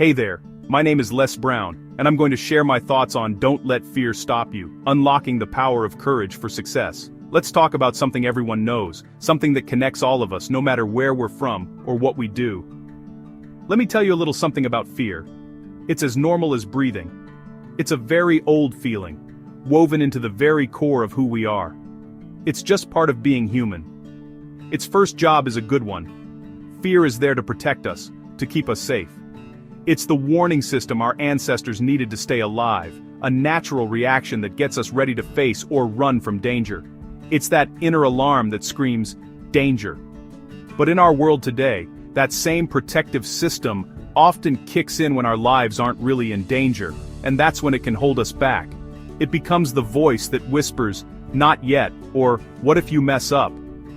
Hey there, my name is Les Brown, and I'm going to share my thoughts on Don't Let Fear Stop You, unlocking the power of courage for success. Let's talk about something everyone knows, something that connects all of us no matter where we're from or what we do. Let me tell you a little something about fear. It's as normal as breathing. It's a very old feeling, woven into the very core of who we are. It's just part of being human. Its first job is a good one. Fear is there to protect us, to keep us safe. It's the warning system our ancestors needed to stay alive, a natural reaction that gets us ready to face or run from danger. It's that inner alarm that screams, danger. But in our world today, that same protective system often kicks in when our lives aren't really in danger, and that's when it can hold us back. It becomes the voice that whispers, not yet, or what if you mess up?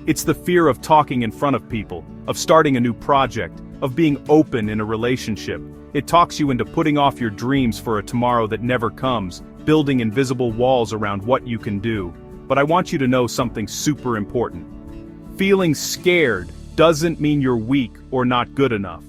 It's the fear of talking in front of people, of starting a new project, of being open in a relationship. It talks you into putting off your dreams for a tomorrow that never comes, building invisible walls around what you can do. But I want you to know something super important. Feeling scared doesn't mean you're weak or not good enough.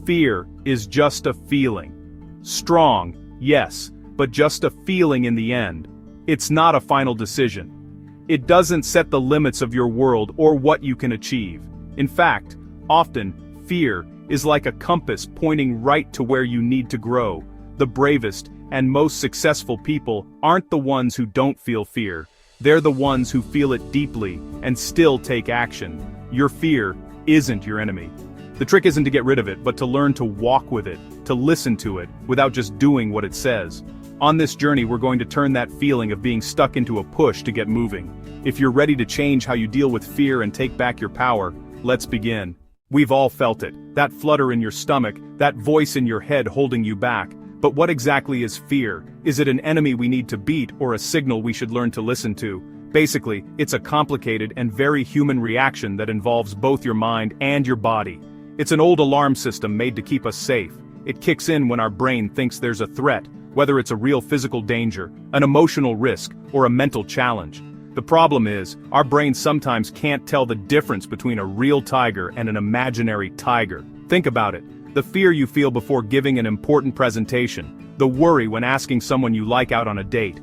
Fear is just a feeling. Strong, yes, but just a feeling in the end. It's not a final decision. It doesn't set the limits of your world or what you can achieve. In fact, often, fear is like a compass pointing right to where you need to grow. The bravest and most successful people aren't the ones who don't feel fear. They're the ones who feel it deeply and still take action. Your fear isn't your enemy. The trick isn't to get rid of it, but to learn to walk with it, to listen to it, without just doing what it says. On this journey, we're going to turn that feeling of being stuck into a push to get moving. If you're ready to change how you deal with fear and take back your power, let's begin. We've all felt it, that flutter in your stomach, that voice in your head holding you back. But what exactly is fear? Is it an enemy we need to beat or a signal we should learn to listen to? Basically, it's a complicated and very human reaction that involves both your mind and your body. It's an old alarm system made to keep us safe. It kicks in when our brain thinks there's a threat, whether it's a real physical danger, an emotional risk, or a mental challenge. The problem is, our brain sometimes can't tell the difference between a real tiger and an imaginary tiger. Think about it. The fear you feel before giving an important presentation, the worry when asking someone you like out on a date,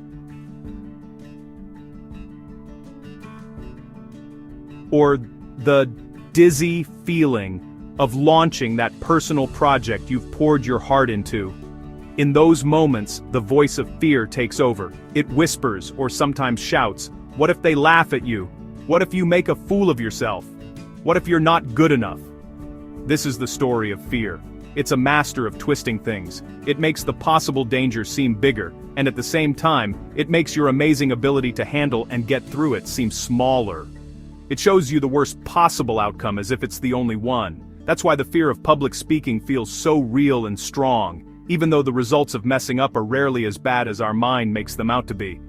or the dizzy feeling of launching that personal project you've poured your heart into. In those moments, the voice of fear takes over. It whispers or sometimes shouts, what if they laugh at you? What if you make a fool of yourself? What if you're not good enough? This is the story of fear. It's a master of twisting things. It makes the possible danger seem bigger, and at the same time, it makes your amazing ability to handle and get through it seem smaller. It shows you the worst possible outcome as if it's the only one. That's why the fear of public speaking feels so real and strong, even though the results of messing up are rarely as bad as our mind makes them out to be.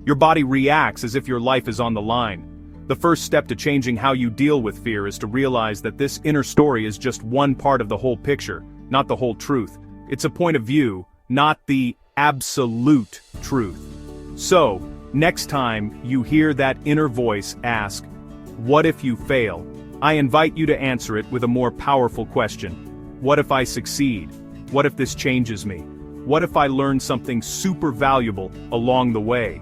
Your body reacts as if your life is on the line. The first step to changing how you deal with fear is to realize that this inner story is just one part of the whole picture, not the whole truth. It's a point of view, not the absolute truth. So, next time you hear that inner voice ask, what if you fail? I invite you to answer it with a more powerful question. What if I succeed? What if this changes me? What if I learn something super valuable along the way?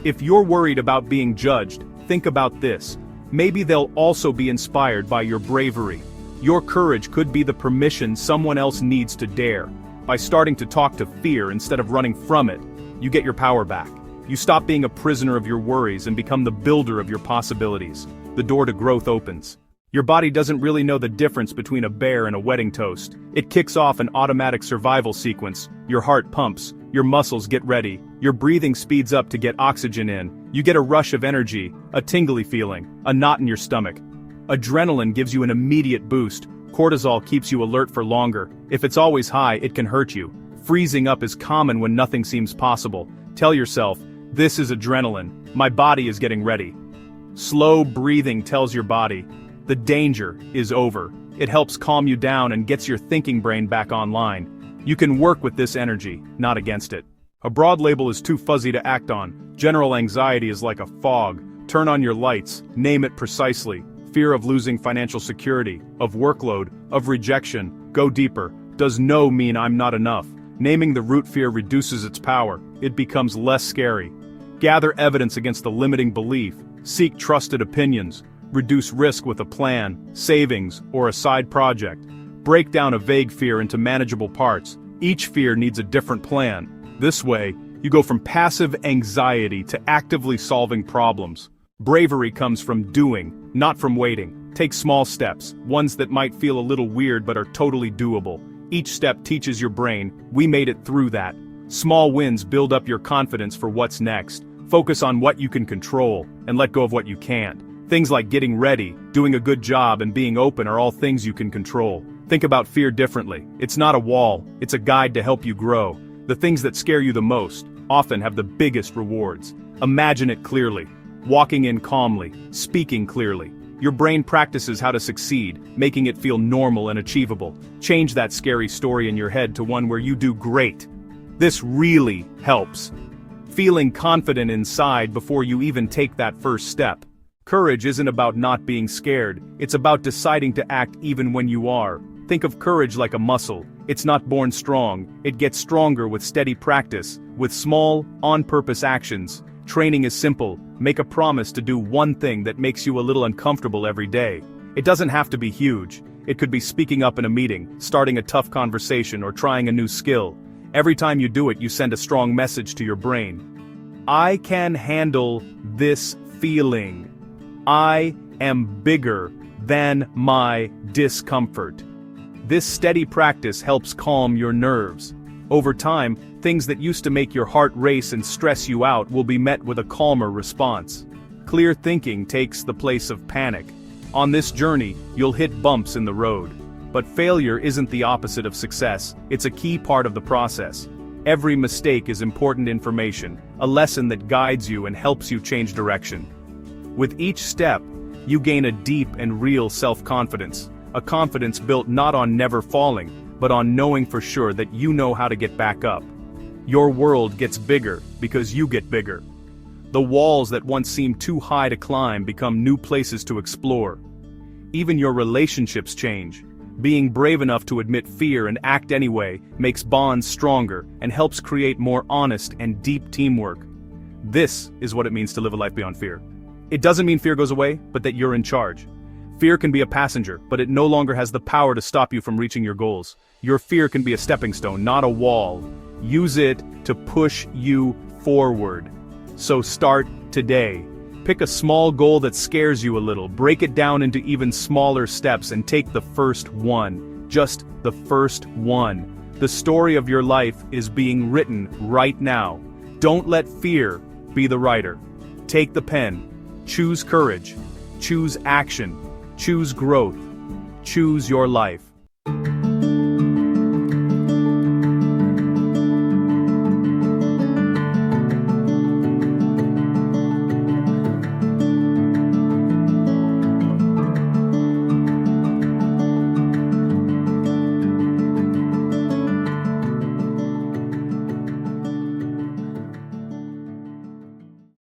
If you're worried about being judged, think about this. Maybe they'll also be inspired by your bravery. Your courage could be the permission someone else needs to dare. By starting to talk to fear instead of running from it, you get your power back. You stop being a prisoner of your worries and become the builder of your possibilities. The door to growth opens. Your body doesn't really know the difference between a bear and a wedding toast. It kicks off an automatic survival sequence. Your heart pumps, your muscles get ready, your breathing speeds up to get oxygen in. You get a rush of energy, a tingly feeling, a knot in your stomach. Adrenaline gives you an immediate boost. Cortisol keeps you alert for longer. If it's always high, it can hurt you. Freezing up is common when nothing seems possible. Tell yourself, this is adrenaline. My body is getting ready. Slow breathing tells your body, the danger is over. It helps calm you down and gets your thinking brain back online. You can work with this energy, not against it. A broad label is too fuzzy to act on. General anxiety is like a fog. Turn on your lights, name it precisely. Fear of losing financial security, of workload, of rejection. Go deeper. Does no mean I'm not enough? Naming the root fear reduces its power. It becomes less scary. Gather evidence against the limiting belief. Seek trusted opinions. Reduce risk with a plan, savings, or a side project. Break down a vague fear into manageable parts. Each fear needs a different plan. This way, you go from passive anxiety to actively solving problems. Bravery comes from doing, not from waiting. Take small steps, ones that might feel a little weird but are totally doable. Each step teaches your brain, we made it through that. Small wins build up your confidence for what's next. Focus on what you can control, and let go of what you can't. Things like getting ready, doing a good job, and being open are all things you can control. Think about fear differently. It's not a wall, it's a guide to help you grow. The things that scare you the most often have the biggest rewards. Imagine it clearly. Walking in calmly, speaking clearly. Your brain practices how to succeed, making it feel normal and achievable. Change that scary story in your head to one where you do great. This really helps. Feeling confident inside before you even take that first step. Courage isn't about not being scared, it's about deciding to act even when you are. Think of courage like a muscle. It's not born strong, it gets stronger with steady practice, with small, on-purpose actions. Training is simple. Make a promise to do one thing that makes you a little uncomfortable every day. It doesn't have to be huge. It could be speaking up in a meeting, starting a tough conversation, or trying a new skill. Every time you do it, you send a strong message to your brain. I can handle this feeling. I am bigger than my discomfort. This steady practice helps calm your nerves. Over time, things that used to make your heart race and stress you out will be met with a calmer response. Clear thinking takes the place of panic. On this journey, you'll hit bumps in the road. But failure isn't the opposite of success, it's a key part of the process. Every mistake is important information, a lesson that guides you and helps you change direction. With each step, you gain a deep and real self-confidence, a confidence built not on never falling, but on knowing for sure that you know how to get back up. Your world gets bigger because you get bigger. The walls that once seemed too high to climb become new places to explore. Even your relationships change. Being brave enough to admit fear and act anyway makes bonds stronger and helps create more honest and deep teamwork. This is what it means to live a life beyond fear. It doesn't mean fear goes away, but that you're in charge. Fear can be a passenger, but it no longer has the power to stop you from reaching your goals. Your fear can be a stepping stone, not a wall. Use it to push you forward. So start today. Pick a small goal that scares you a little, break it down into even smaller steps and take the first one. Just the first one. The story of your life is being written right now. Don't let fear be the writer. Take the pen. Choose courage. Choose action. Choose growth. Choose your life.